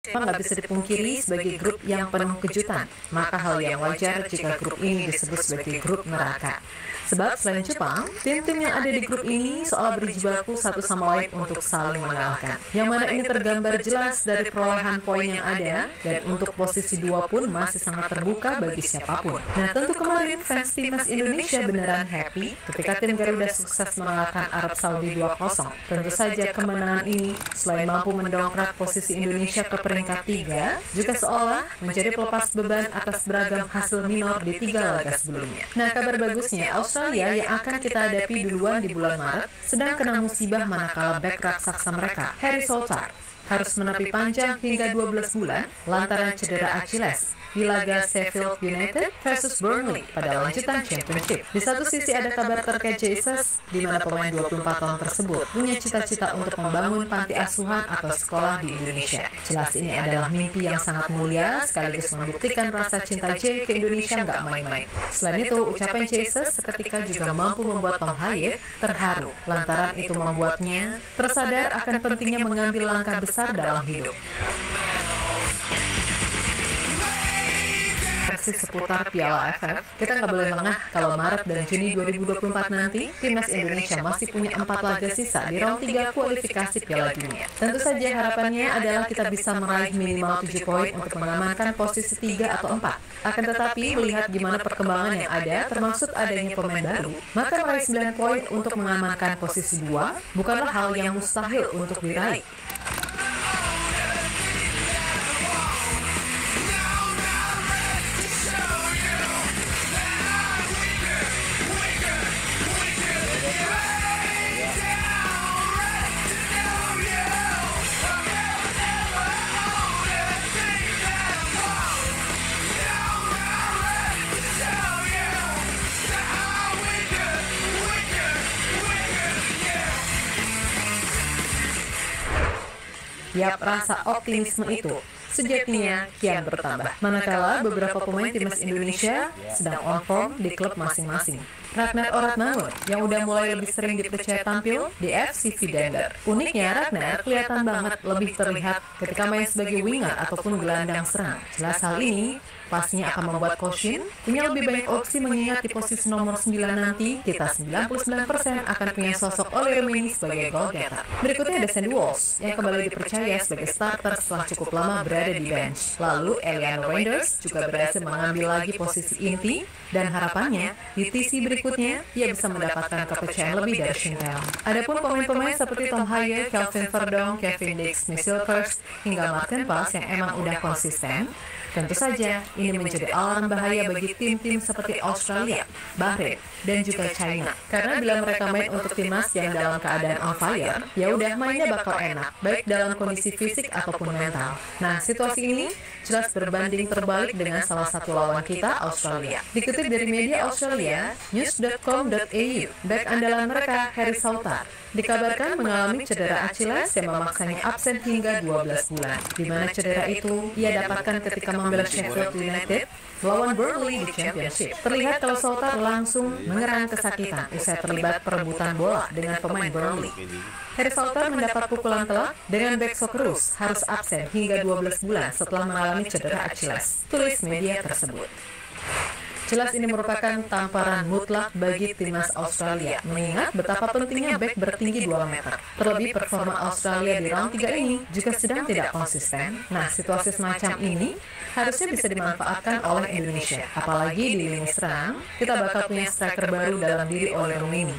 nggak bisa dipungkiri sebagai grup yang penuh kejutan, maka hal yang wajar jika grup ini disebut sebagai grup neraka. Sebab selain Jepang, tim-tim yang ada di grup ini seolah berjibaku satu sama lain untuk saling mengalahkan. Yang mana ini tergambar jelas dari perolehan poin yang ada, dan untuk posisi 2 pun masih sangat terbuka bagi siapapun. Nah, tentu kemarin fans timnas Indonesia beneran happy ketika tim Garuda sukses mengalahkan Arab Saudi 2-0. Tentu saja kemenangan ini selain mampu mendongkrak posisi Indonesia ke peringkat 3, juga seolah menjadi pelepas beban atas beragam hasil minor di 3 laga sebelumnya. Nah, kabar bagusnya, Australia yang akan kita hadapi duluan di bulan Maret sedang kena musibah manakala bek raksasa mereka, Harry Souttar, harus menepi panjang hingga 12 bulan lantaran cedera Achilles di laga Sheffield United versus Burnley pada lanjutan Championship. Di satu sisi ada kabar terkait Jesus, di mana pemain 24 tahun tersebut punya cita-cita untuk membangun panti asuhan atau sekolah di Indonesia. Jelas ini adalah mimpi yang sangat mulia, sekaligus membuktikan rasa cinta J ke Indonesia nggak main-main. Selain itu, ucapan Jesus seketika juga mampu membuat Tom Hayek terharu, lantaran itu membuatnya tersadar akan pentingnya mengambil langkah besar dalam hidup. Seputar Piala AFF, kita nggak boleh lengah kalau Maret dan Juni 2024 nanti, timnas Indonesia masih punya 4 laga sisa di round 3 kualifikasi Piala Dunia. Tentu saja harapannya adalah kita bisa meraih minimal 7 poin untuk mengamankan posisi 3 atau 4. Akan tetapi, melihat gimana perkembangan yang ada, termasuk adanya pemain baru, maka meraih 9 poin untuk mengamankan posisi 2 bukanlah hal yang mustahil untuk diraih. Yap, rasa optimisme itu sejatinya kian bertambah. Manakala beberapa pemain timnas Indonesia sedang on form di klub masing-masing. Ragnar Oratmangun yang udah mulai lebih sering dipercaya tampil di FC Vidender. Uniknya, Ragnar kelihatan banget lebih terlihat ketika main sebagai winger ataupun gelandang serang. Jelas hal ini pastinya akan membuat Coach Shin punya lebih banyak opsi, mengingat di posisi nomor 9 nanti kita 99% akan punya sosok Oli Romeni sebagai goal getter. Berikutnya ada Sandy Walsh yang kembali dipercaya sebagai starter setelah cukup lama berada di bench. Lalu Eliano Reinders juga berhasil mengambil lagi posisi inti, dan harapannya di TC berikutnya ia bisa mendapatkan kepercayaan lebih dari Shin Taeyong. Adapun pemain-pemain seperti Tom Hayek, Kelvin Verdong, Kevin Dix, Smith-Silvers hingga Martin Pals yang emang udah konsisten, tentu saja ini menjadi alarm bahaya bagi tim-tim seperti Australia, Bahrain, dan juga China. Karena bila mereka main untuk timnas yang dalam keadaan on fire, ya udah mainnya bakal enak, baik dalam kondisi fisik ataupun mental. Nah, situasi ini jelas berbanding terbalik dengan salah satu lawan kita, Australia. Dikutip dari media Australia, news.com.au, bek andalan mereka, Harry Souttar, dikabarkan mengalami cedera Achilles yang memaksanya absen hingga 12 bulan. Di mana cedera itu ia dapatkan ketika membela Sheffield United melawan Burnley di Championship. Terlihat kalau Souttar langsung mengerang kesakitan usai terlibat perebutan bola dengan pemain Burnley. Harry Souttar mendapat pukulan telak dengan bek Socceroos harus absen hingga 12 bulan setelah mengalami cedera Achilles, tulis media tersebut. Jelas ini merupakan tamparan mutlak bagi timnas Australia, mengingat betapa pentingnya bek bertinggi 2 meter. Terlebih performa Australia di round 3 ini juga sedang tidak konsisten. Nah, situasi semacam ini harusnya bisa dimanfaatkan oleh Indonesia. Apalagi di lini serang, kita bakal punya striker baru dalam diri Oli Romeni.